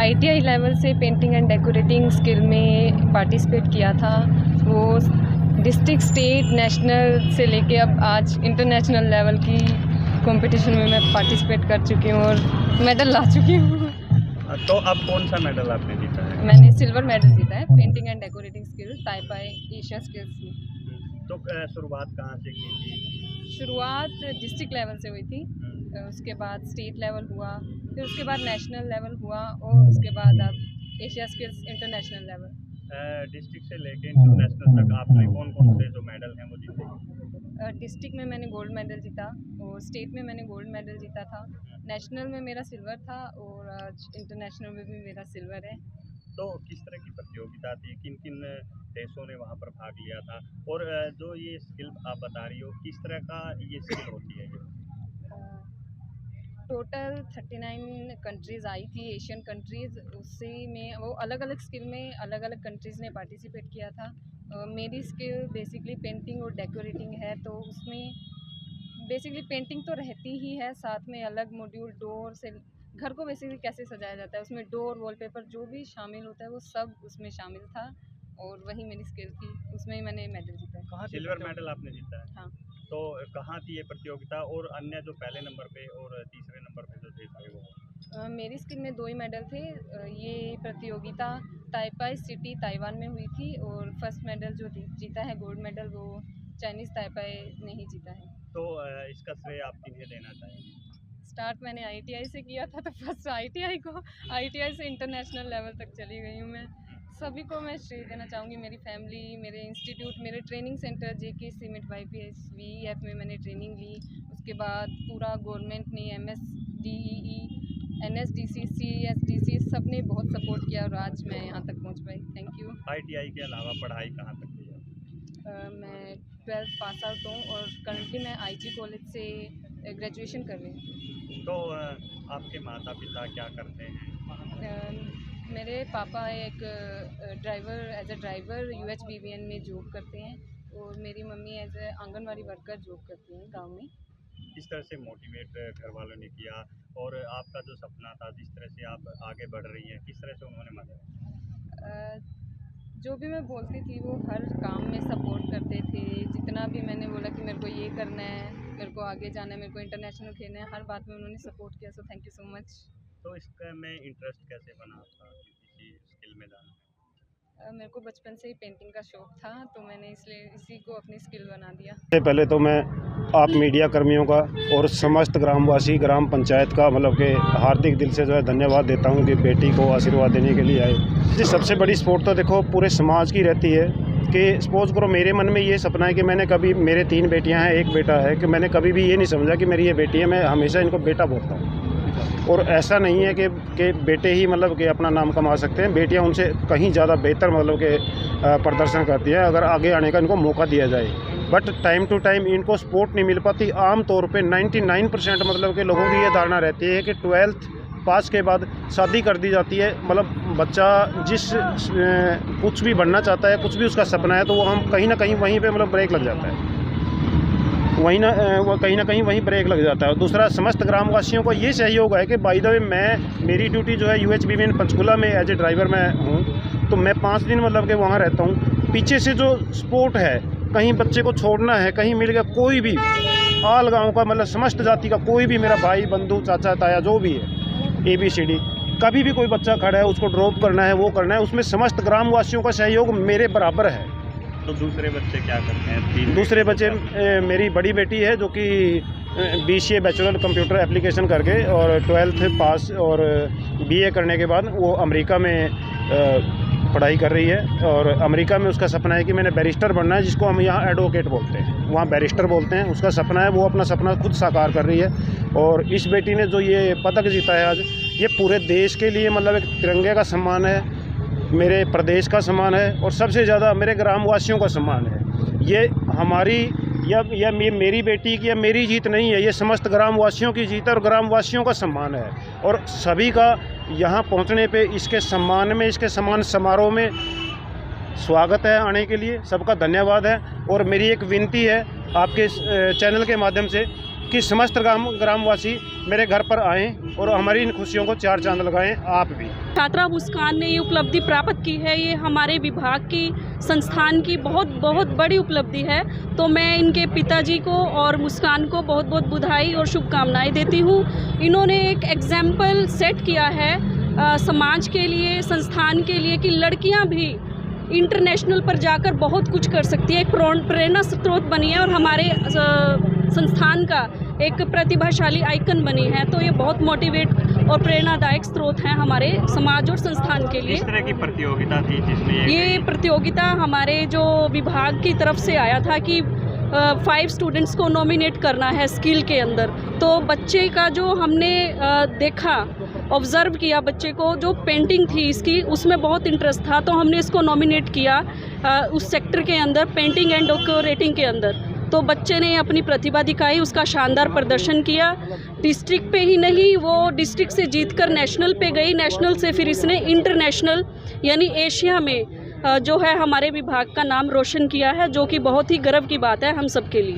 ITI level से painting and decorating skill में participate किया था। वो डिस्ट्रिक्ट, स्टेट, नेशनल से लेके अब आज इंटरनेशनल लेवल की कंपटीशन में मैं पार्टिसिपेट कर चुकी हूँ और मेडल ला चुकी हूँ। तो अब कौन सा मेडल आपने जीता है? मैंने सिल्वर मेडल जीता है painting and decorating skill ताइपाई Asia skills में। तो शुरुआत कहाँ से की थी? शुरुआत डिस्ट्रिक्ट लेवल से हुई थी, उसके बाद स्टेट लेवल हुआ, फिर उसके बाद नेशनल लेवल हुआ और उसके बाद अब Asia skills international level. District से लेके इंटरनेशनल तक आपने कौन कौन से जो मेडल हैं वो जीते? डिस्ट्रिक्ट में मैंने गोल्ड मेडल जीता और स्टेट में मैंने गोल्ड मेडल जीता था, नेशनल में मेरा सिल्वर था और आज इंटरनेशनल में भी मेरा सिल्वर है। तो किस तरह की प्रतियोगिता थी, किन किन देशों ने वहाँ पर भाग लिया था, और जो ये स्किल आप बता रही हो किस तरह का ये स्किल होती है? टोटल 39 कंट्रीज़ आई थी, एशियन कंट्रीज़, उसी में वो अलग अलग स्किल में अलग अलग कंट्रीज़ ने पार्टिसिपेट किया था। मेरी स्किल बेसिकली पेंटिंग और डेकोरेटिंग है, तो उसमें बेसिकली पेंटिंग तो रहती ही है, साथ में अलग मॉड्यूल डोर से घर को बेसिकली कैसे सजाया जाता है, उसमें डोर, वॉलपेपर जो भी शामिल होता है वो सब उसमें शामिल था और वही मेरी स्किल थी, उसमें ही मैंने मेडल जीता है। कहाँ सिल्वर मेडल आपने जीता है? हाँ। तो कहाँ थी ये प्रतियोगिता, और अन्य जो पहले नंबर पे और तीसरे नंबर पे जो थे वो? मेरी स्किल में 2 ही मेडल थे। ये प्रतियोगिता ताइपाई सिटी ताइवान में हुई थी और फर्स्ट मेडल जो जीता है गोल्ड मेडल वो चाइनीज़ ताइपाई ने ही जीता है। तो इसका श्रेय आप किन्हें देना चाहेंगे? स्टार्ट मैंने ITI से किया था, तो फर्स्ट ITI से इंटरनेशनल लेवल तक चली गई हूँ मैं। सभी को मैं श्रेय देना चाहूँगी, मेरी फैमिली, मेरे इंस्टीट्यूट, मेरे training centre JK cement YPS VEF में मैंने ट्रेनिंग ली, उसके बाद पूरा गवर्नमेंट ने MSDEE NSDC CSDC सब ने बहुत सपोर्ट किया और आज मैं यहाँ तक पहुँच पाई। Thank you. ITI के अलावा पढ़ाई कहाँ तक की है? मैं 12th पास आउट हूँ और करंटली मैं IG कॉलेज से ग्रेजुएशन कर रही हूँ। तो आपके माता पिता क्या करते हैं? मेरे पापा एक एज ए ड्राइवर UHBBN में जॉब करते हैं और मेरी मम्मी as a anganwadi worker job करती हैं गांव में। किस तरह से मोटिवेट घर वालों ने किया, और आपका जो सपना था जिस तरह से आप आगे बढ़ रही हैं, किस तरह से उन्होंने मदद? जो भी मैं बोलती थी वो हर काम में सपोर्ट करते थे। जितना भी मैंने बोला कि मेरे को ये करना है, मेरे को आगे जाना है, मेरे को इंटरनेशनल खेलना है, हर बात में उन्होंने सपोर्ट किया। So thank you so much. तो इसका में इंटरेस्ट कैसे बना था किसी स्किल में जाना? मेरे को बचपन से ही पेंटिंग का शौक था, तो मैंने इसलिए इसी को अपनी स्किल बना दिया। सबसे पहले तो मैं आप मीडिया कर्मियों का और समस्त ग्रामवासी, ग्राम पंचायत का मतलब कि हार्दिक दिल से जो है धन्यवाद देता हूं कि बेटी को आशीर्वाद देने के लिए आए। जी, सबसे बड़ी सपोर्ट तो देखो पूरे समाज की रहती है कि सपोज करो मेरे मन में ये सपना है कि मैंने कभी, मेरे 3 बेटियां हैं, 1 बेटा है, कि मैंने कभी भी ये नहीं समझा कि मेरी ये बेटी है, मैं हमेशा इनको बेटा बोलता हूँ। और ऐसा नहीं है कि बेटे ही मतलब कि अपना नाम कमा सकते हैं, बेटियां उनसे कहीं ज़्यादा बेहतर मतलब कि प्रदर्शन करती हैं अगर आगे आने का इनको मौका दिया जाए। बट टाइम टू टाइम इनको सपोर्ट नहीं मिल पाती। आम तौर पे 99% मतलब कि लोगों की ये धारणा रहती है कि 12th पास के बाद शादी कर दी जाती है। मतलब बच्चा जिस कुछ भी बनना चाहता है, कुछ भी उसका सपना है, तो वो हम कहीं ना कहीं वहीं पे मतलब ब्रेक लग जाता है, वो कहीं ना कहीं वहीं ब्रेक लग जाता है। और दूसरा, समस्त ग्रामवासियों को ये सहयोग है कि बाय द वे मेरी ड्यूटी जो है UHBBN पंचकुला में एज ए ड्राइवर मैं हूँ, तो मैं 5 दिन मतलब कि वहाँ रहता हूँ। पीछे से जो सपोर्ट है, कहीं बच्चे को छोड़ना है, कहीं मिल गया, कोई भी आल गाँव का मतलब समस्त जाति का कोई भी मेरा भाई बंधु चाचा ताया जो भी है ABCD, कभी भी कोई बच्चा खड़ा है उसको ड्रॉप करना है, वो करना है, उसमें समस्त ग्रामवासियों का सहयोग मेरे बराबर है। तो दूसरे बच्चे क्या करते हैं? दूसरे बच्चे, मेरी बड़ी बेटी है जो कि BCA बैचलर कंप्यूटर एप्लीकेशन करके और 12th पास और BA करने के बाद वो अमेरिका में पढ़ाई कर रही है। और अमेरिका में उसका सपना है कि मैंने बैरिस्टर बनना है, जिसको हम यहाँ एडवोकेट बोलते हैं, वहाँ बैरिस्टर बोलते हैं। उसका सपना है, वो अपना सपना खुद साकार कर रही है। और इस बेटी ने जो ये पदक जीता है आज, ये पूरे देश के लिए मतलब एक तिरंगे का सम्मान है, मेरे प्रदेश का सम्मान है और सबसे ज़्यादा मेरे ग्रामवासियों का सम्मान है। ये हमारी या मेरी बेटी की या मेरी जीत नहीं है, ये समस्त ग्रामवासियों की जीत है और ग्रामवासियों का सम्मान है। और सभी का यहाँ पहुँचने पे, इसके सम्मान में, इसके सम्मान समारोह में स्वागत है आने के लिए। सबका धन्यवाद है। और मेरी एक विनती है आपके चैनल के माध्यम से कि समस्त ग्रामवासी मेरे घर पर आएँ और हमारी इन खुशियों को चार चांद लगाएं, आप भी। छात्रा मुस्कान ने ये उपलब्धि प्राप्त की है, ये हमारे विभाग की संस्थान की बहुत बहुत बड़ी उपलब्धि है। तो मैं इनके पिताजी को और मुस्कान को बहुत बहुत बधाई और शुभकामनाएं देती हूँ। इन्होंने एक एग्जाम्पल सेट किया है समाज के लिए, संस्थान के लिए, कि लड़कियाँ भी इंटरनेशनल पर जाकर बहुत कुछ कर सकती है, एक प्रेरणा स्रोत बनी है और हमारे संस्थान का एक प्रतिभाशाली आइकन बनी है। तो ये बहुत मोटिवेट और प्रेरणादायक स्रोत हैं हमारे समाज और संस्थान के लिए। इस तरह की प्रतियोगिता थी जिसमें ये प्रतियोगिता हमारे जो विभाग की तरफ से आया था कि 5 स्टूडेंट्स को नॉमिनेट करना है स्किल के अंदर। तो बच्चे का जो हमने देखा, ऑब्ज़र्व किया, बच्चे को जो पेंटिंग थी इसकी, उसमें बहुत इंटरेस्ट था, तो हमने इसको नॉमिनेट किया उस सेक्टर के अंदर, पेंटिंग एंड डेकोरेटिंग के अंदर। तो बच्चे ने अपनी प्रतिभा दिखाई, उसका शानदार प्रदर्शन किया। डिस्ट्रिक्ट पे ही नहीं, वो डिस्ट्रिक्ट से जीतकर नेशनल पे गई, नेशनल से फिर इसने इंटरनेशनल यानी एशिया में जो है हमारे विभाग का नाम रोशन किया है, जो कि बहुत ही गर्व की बात है हम सब के लिए।